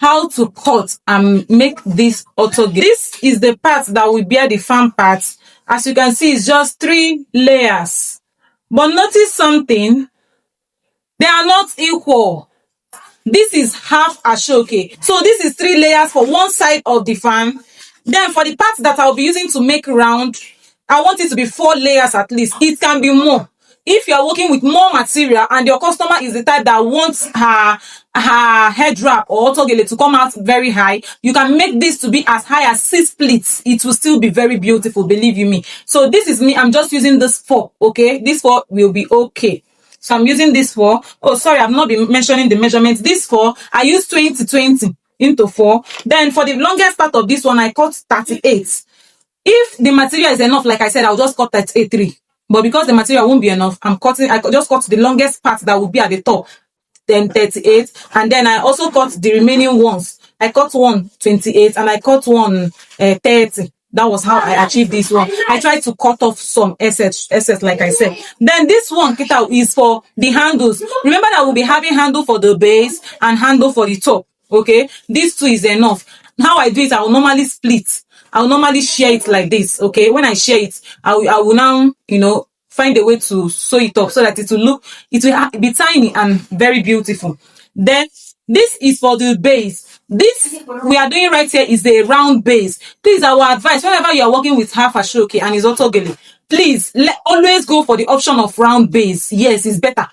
how to cut and make this Autogele. This is the part that will bear the fan part. As you can see, it's just 3 layers. But notice something, they are not equal. This is half ashoke. So this is 3 layers for one side of the fan. Then for the parts that I'll be using to make round, I want it to be 4 layers at least. It can be more. If you are working with more material and your customer is the type that wants her head wrap or Autogele to come out very high, you can make this to be as high as 6 pleats. It will still be very beautiful, believe you me. So this is me. I'm just using this 4, okay? This 4 will be okay. So I'm using this 4. Oh, sorry, I've not been mentioning the measurements. This 4, I use 20 into 4. Then for the longest part of this one, I cut 38. If the material is enough, like I said, I'll just cut 38.3. But because the material won't be enough, I just cut the longest part that will be at the top, then 38. And then I also cut the remaining ones. I cut one 28 and I cut one 30. That was how I achieved this one. I tried to cut off some excess, like I said. Then this one, Kita, is for the handles. Remember that we'll be having handle for the base and handle for the top. Okay, these 2 is enough. How I do it, I will normally split. I will normally share it like this. Okay, when I share it, I will now, find a way to sew it up so that it will be tiny and very beautiful. Then this is for the base. This we are doing right here is a round base. Please, our advice, whenever you are working with half ashoke and it's Autogele, please always go for the option of round base. Yes, it's better.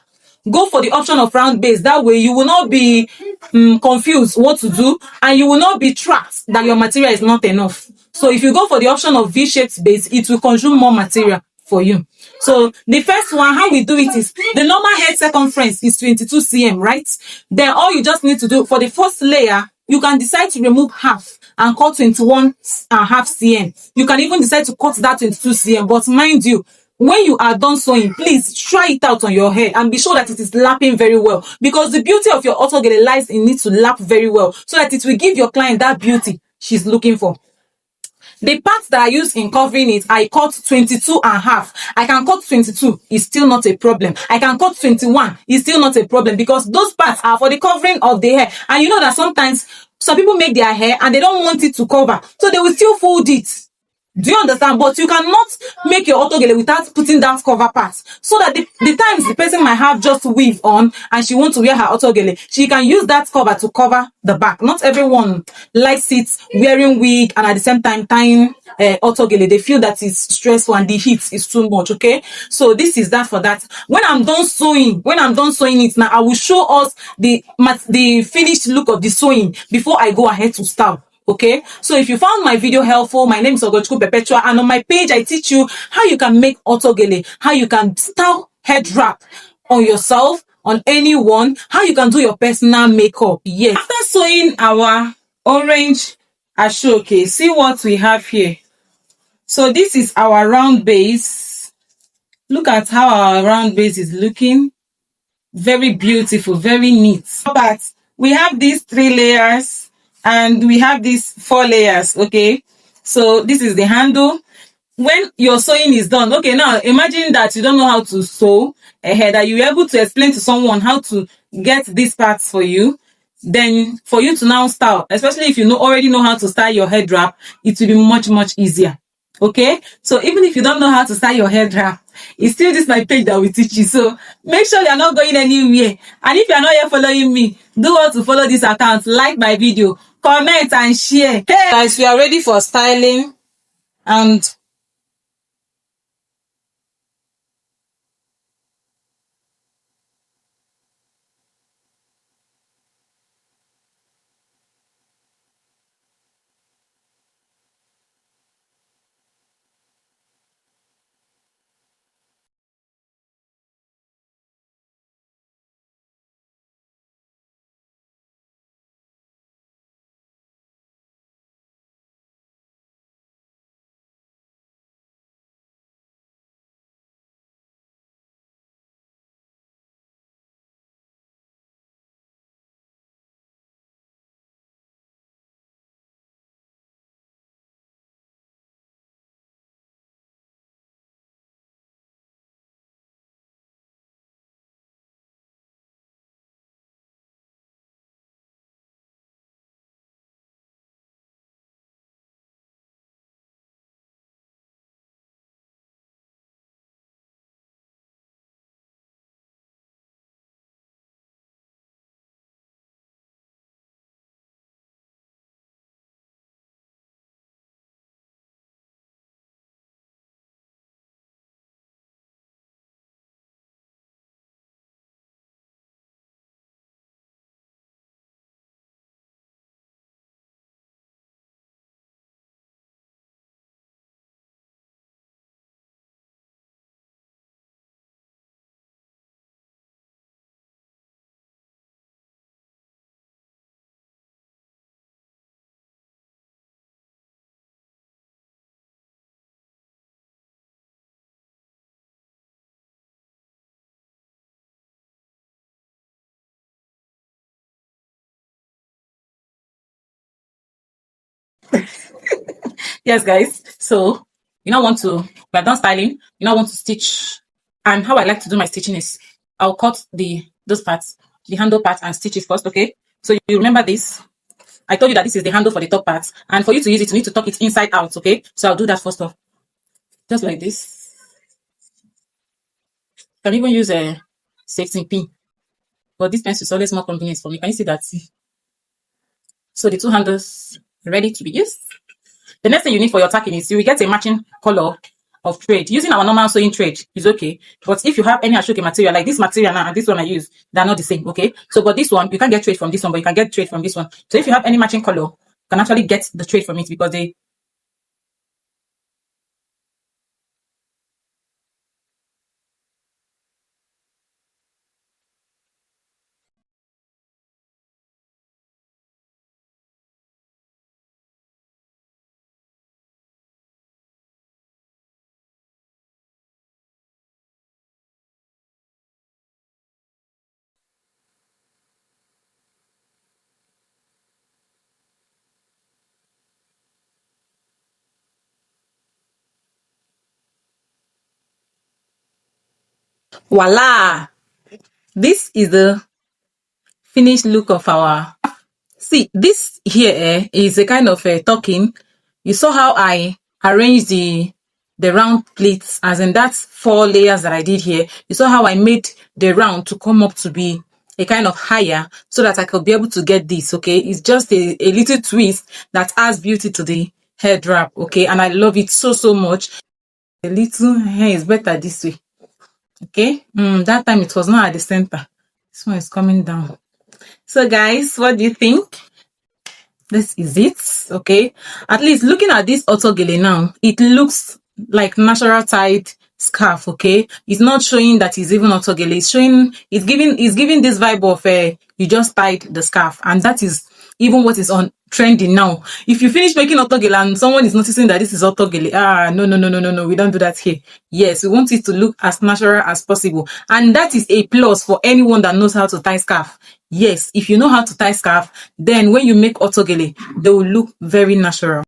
Go for the option of round base. That way you will not be confused what to do, and you will not be trapped that your material is not enough. So if you go for the option of V-shaped base, it will consume more material for you. So the first one, how we do it is, the normal head circumference is 22 cm, right? Then all you just need to do for the first layer, you can decide to remove half and cut 21.5 cm. You can even decide to cut that 22 cm, but mind you, when you are done sewing, please try it out on your hair and be sure that it is lapping very well, because the beauty of your Autogele lies in it to lap very well so that it will give your client that beauty she's looking for. The parts that I use in covering it, I cut 22.5. I can cut 22, it's still not a problem. I can cut 21, it's still not a problem, because those parts are for the covering of the hair. And you know that sometimes some people make their hair and they don't want it to cover, so they will still fold it. Do you understand? But you cannot make your Autogele without putting that cover part, so that the times the person might have just weave on and she wants to wear her Autogele, she can use that cover to cover the back. Not everyone likes it wearing wig and at the same time tying Autogele. They feel that it's stressful and the heat is too much. Okay, so this is that for that. When I'm done sewing it now, I will show us the finished look of the sewing before I go ahead to style. Okay, so if you found my video helpful, my name is Ogochukwu Perpetua, and on my page I teach you how you can make Autogele, how you can style head wrap on yourself, on anyone, how you can do your personal makeup. Yes. After sewing our orange ashoke, see what we have here. So this is our round base. Look at how our round base is looking. Very beautiful, very neat. But we have these 3 layers. And we have these 4 layers, okay? So this is the handle. When your sewing is done, okay, now imagine that you don't know how to sew a head, that you're able to explain to someone how to get these parts for you. Then for you to now style, especially if you already know how to style your head wrap, it will be much, much easier. Okay, so even if you don't know how to style your head wrap, it's still this my page that will teach you. So make sure you're not going anywhere. And if you're not yet following me, do want to follow this account, like my video, comment and share. Hey guys, we are ready for styling, and Yes, guys. So you now want to, we're done styling. You now want to stitch. And how I like to do my stitching is I'll cut those parts, the handle part, and stitch it first. Okay. So you remember this. I told you that this is the handle for the top part, and for you to use it, you need to tuck it inside out. Okay. So I'll do that first off, just like this. You can even use a safety pin, but this pencil is always more convenient for me. Can you see that? So the two handles ready to be used. The next thing you need for your tacking is you will get a matching color of thread. Using our normal sewing thread is okay, but if you have any Ashoke material like this material now and this one I use, they're not the same. Okay, so but this one you can't get thread from this one, but you can get thread from this one. So if you have any matching color, you can actually get the thread from it because they voila. This is the finished look of our. See, this here is a kind of tucking. You saw how I arranged the round pleats, as in that's 4 layers that I did here. You saw how I made the round to come up to be a kind of higher so that I could be able to get this. Okay, it's just a little twist that adds beauty to the head wrap. Okay, and I love it so much. A little hair is better this way. Okay, that time it was not at the center. This one is coming down. So guys, what do you think? This is it. Okay, at least looking at this Autogele now, it looks like natural tied scarf. Okay, it's not showing that it's even Autogele. It's showing, it's giving this vibe of you just tied the scarf, and that is even what is on trending now. If you finish making Autogele and someone is noticing that this is Autogele, no, we don't do that here. Yes, we want it to look as natural as possible, and that is a plus for anyone that knows how to tie scarf. Yes, if you know how to tie scarf, then when you make Autogele, they will look very natural.